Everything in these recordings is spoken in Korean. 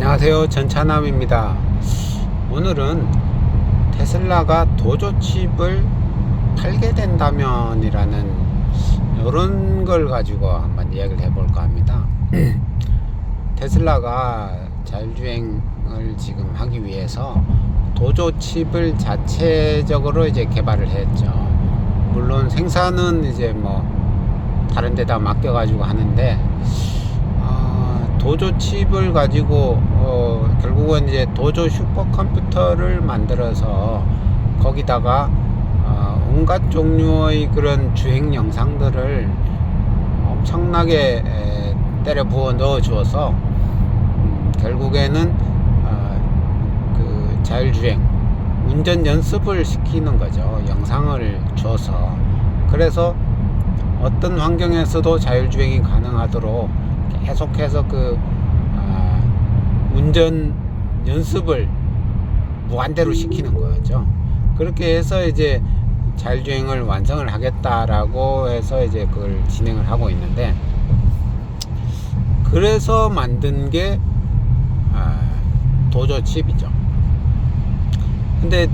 안녕하세요, 전차남입니다. 오늘은 테슬라가 도조칩을 팔게 된다면 이라는 이런 걸 가지고 한번 이야기를 해볼까 합니다. 테슬라가 자율주행을 지금 하기 위해서 도조칩을 자체적으로 이제 개발을 했죠. 물론 생산은 이제 뭐 다른 데다 맡겨 가지고 하는데 도조칩을 가지고 결국은 이제 도조 슈퍼컴퓨터를 만들어서 거기다가 온갖 종류의 그런 주행 영상들을 엄청나게 때려 부어 넣어 주어서 결국에는 그 자율주행 운전 연습을 시키는 거죠. 영상을 줘서. 그래서 어떤 환경에서도 자율주행이 가능하도록 계속해서 운전 연습을 무한대로 시키는 거죠. 그렇게 해서 이제 자율주행을 완성을 하겠다라고 해서 이제 그걸 진행을 하고 있는데, 그래서 만든 게 도조칩이죠. 근데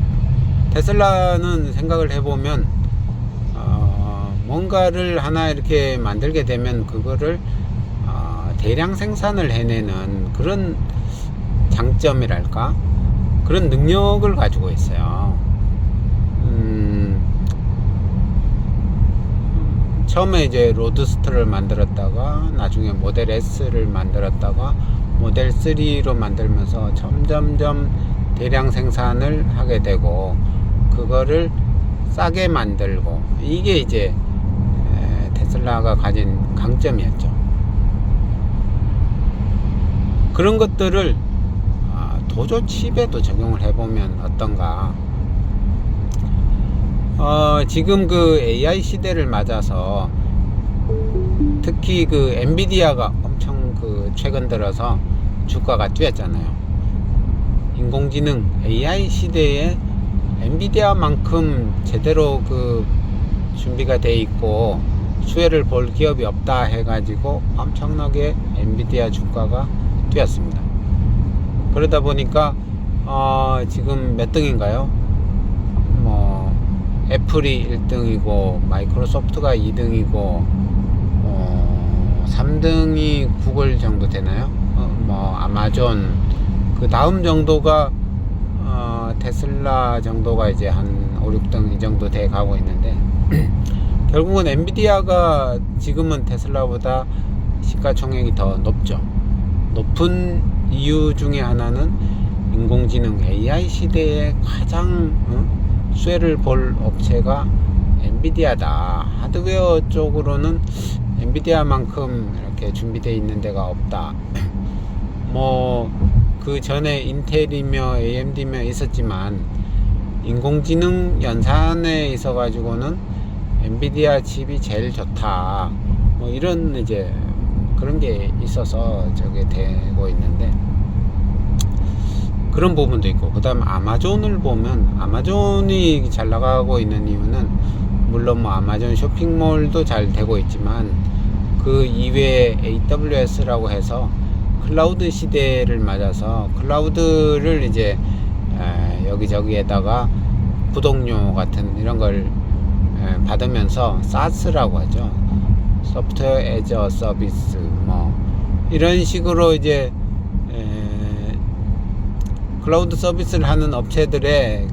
테슬라는 생각을 해보면 뭔가를 하나 이렇게 만들게 되면 그거를 대량 생산을 해내는 그런 장점이랄까, 그런 능력을 가지고 있어요. 처음에 이제 로드스터를 만들었다가 나중에 모델 S를 만들었다가 모델 3로 만들면서 점점점 대량 생산을 하게 되고 그거를 싸게 만들고, 이게 이제 테슬라가 가진 강점이었죠. 그런 것들을 도조칩에도 적용을 해보면 어떤가. 지금 그 AI 시대를 맞아서 특히 그 엔비디아가 엄청 최근 들어서 주가가 뛰었잖아요. 인공지능 AI 시대에 엔비디아만큼 제대로 준비가 돼 있고 수혜를 볼 기업이 없다 해가지고 엄청나게 엔비디아 주가가 뛰었습니다. 그러다 보니까 지금 몇 등인가요? 뭐 애플이 1등이고 마이크로소프트가 2등이고 3등이 구글 정도 되나요? 뭐 아마존, 그 다음 정도가 테슬라 정도가 이제 한 5, 6등 이 정도 돼 가고 있는데 결국은 엔비디아가 지금은 테슬라보다 시가총액이 더 높죠. 높은 이유 중에 하나는 인공지능 AI 시대에 가장 수혜를 볼 업체가 엔비디아다. 하드웨어 쪽으로는 엔비디아만큼 이렇게 준비되어 있는 데가 없다. 뭐 그 전에 인텔이며 AMD며 있었지만 인공지능 연산에 있어 가지고는 엔비디아 칩이 제일 좋다. 뭐 이런 이제 그런 게 있어서 저게 되고 있는데, 그런 부분도 있고, 그 다음 아마존을 보면 아마존이 잘 나가고 있는 이유는 물론 뭐 아마존 쇼핑몰도 잘 되고 있지만 그 이외에 AWS라고 해서 클라우드 시대를 맞아서 클라우드를 이제 여기저기에다가 구독료 같은 이런 걸 받으면서 SaaS라고 하죠. 소프트웨어 애저 서비스 뭐 이런 식으로 이제 클라우드 서비스를 하는 업체들의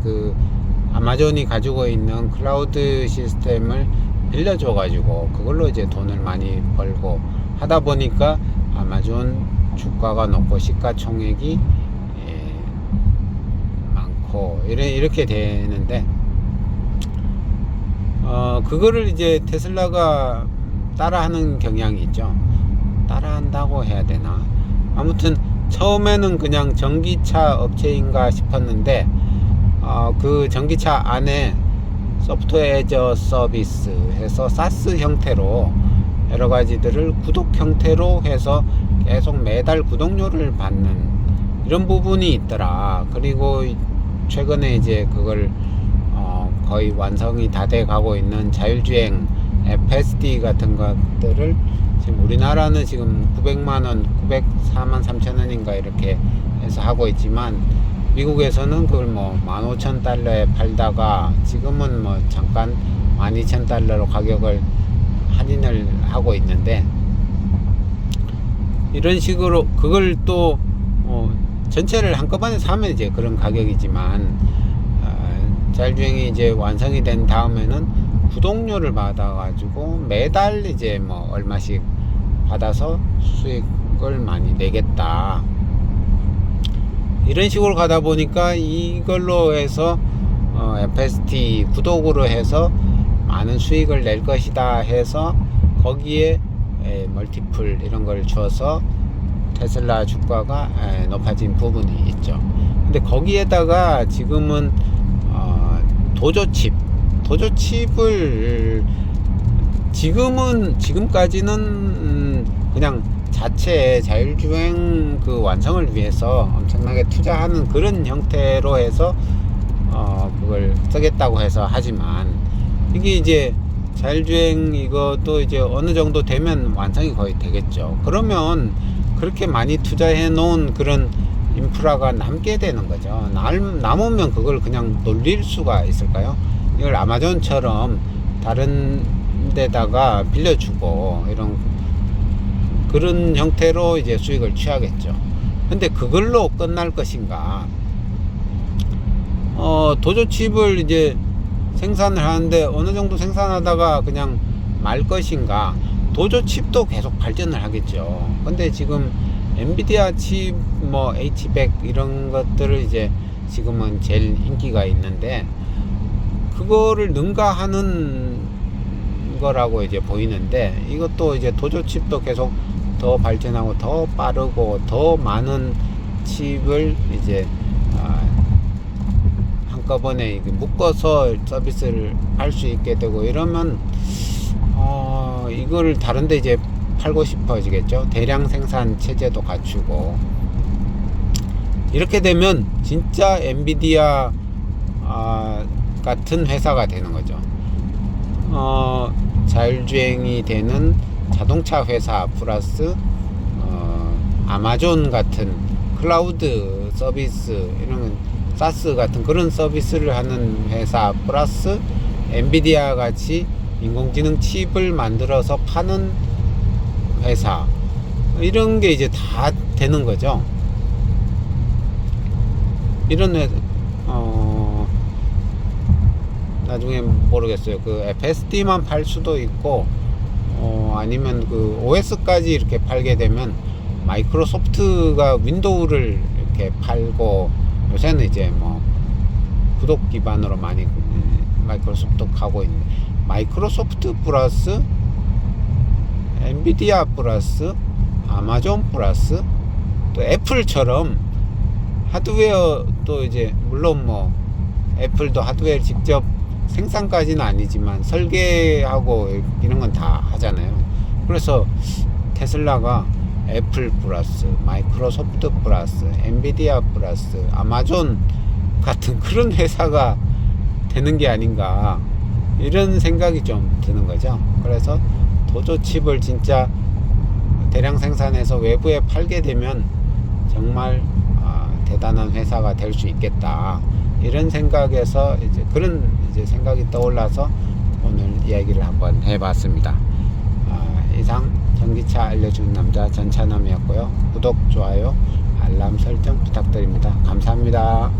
아마존이 가지고 있는 클라우드 시스템을 빌려줘 가지고 그걸로 이제 돈을 많이 벌고 하다 보니까 아마존 주가가 높고 시가총액이 많고 이렇게 되는데, 그거를 이제 테슬라가 따라하는 경향이 있죠. 따라한다고 해야 되나? 아무튼 처음에는 그냥 전기차 업체인가 싶었는데 그 전기차 안에 소프트웨어 애저 서비스 해서 사스 형태로 여러 가지들을 구독 형태로 해서 계속 매달 구독료를 받는 이런 부분이 있더라. 그리고 최근에 이제 그걸 거의 완성이 다 돼 가고 있는 자율주행 FSD 같은 것들을 지금 우리나라는 지금 900만원, 904만 3천원인가 이렇게 해서 하고 있지만 미국에서는 그걸 뭐 15,000달러에 팔다가 지금은 뭐 잠깐 12,000달러로 가격을 할인을 하고 있는데, 이런 식으로 그걸 또 전체를 한꺼번에 사면 이제 그런 가격이지만, 자율주행이 이제 완성이 된 다음에는 구독료를 받아 가지고 매달 이제 뭐 얼마씩 받아서 수익을 많이 내겠다, 이런 식으로 가다 보니까 이걸로 해서 FST 구독으로 해서 많은 수익을 낼 것이다 해서 거기에 멀티플 이런 걸 줘서 테슬라 주가가 높아진 부분이 있죠. 근데 거기에다가 지금은 도조칩을 지금까지는 그냥 자체 자율주행 그 완성을 위해서 엄청나게 투자하는 그런 형태로 해서 그걸 쓰겠다고 해서 하지만, 이게 이제 자율주행 이것도 이제 어느 정도 되면 완성이 거의 되겠죠. 그러면 그렇게 많이 투자해 놓은 그런 인프라가 남게 되는 거죠. 남으면 그걸 그냥 놀릴 수가 있을까요? 이걸 아마존처럼 다른 데다가 빌려주고 이런 그런 형태로 이제 수익을 취하겠죠. 근데 그걸로 끝날 것인가? 도조칩을 이제 생산을 하는데 어느 정도 생산하다가 그냥 말 것인가? 도조칩도 계속 발전을 하겠죠. 근데 지금 엔비디아 칩, 뭐 H100 이런 것들을 이제 지금은 제일 인기가 있는데, 그거를 능가하는 거라고 이제 보이는데, 이것도 이제 도조칩도 계속 더 발전하고 더 빠르고 더 많은 칩을 이제 한꺼번에 묶어서 서비스를 할 수 있게 되고 이러면 이거를 다른데 이제 팔고 싶어지겠죠. 대량 생산 체제도 갖추고, 이렇게 되면 진짜 엔비디아 같은 회사가 되는 거죠. 자율주행이 되는 자동차 회사 플러스 아마존 같은 클라우드 서비스, 이런 사스 같은 그런 서비스를 하는 회사 플러스 엔비디아 같이 인공지능 칩을 만들어서 파는 회사, 이런 게 이제 다 되는 거죠. 이런 나중에 모르겠어요. 그 FSD만 팔 수도 있고, 아니면 그 OS까지 이렇게 팔게 되면 마이크로소프트가 윈도우를 이렇게 팔고, 요새는 이제 뭐 구독 기반으로 많이 마이크로소프트 하고 있는 마이크로소프트 플러스 엔비디아 플러스 아마존 플러스 또 애플처럼 하드웨어, 또 이제 물론 뭐 애플도 하드웨어 직접 생산까지는 아니지만 설계하고 이런 건 다 하잖아요. 그래서 테슬라가 애플 플러스 마이크로소프트 플러스 엔비디아 플러스 아마존 같은 그런 회사가 되는 게 아닌가, 이런 생각이 좀 드는 거죠. 그래서 도조칩을 진짜 대량 생산해서 외부에 팔게 되면 정말 대단한 회사가 될 수 있겠다, 이런 생각에서 이제 그런 이제 생각이 떠올라서 오늘 이야기를 한번 해봤습니다. 이상 전기차 알려주는 남자 전차남이었고요. 구독, 좋아요, 알람 설정 부탁드립니다. 감사합니다.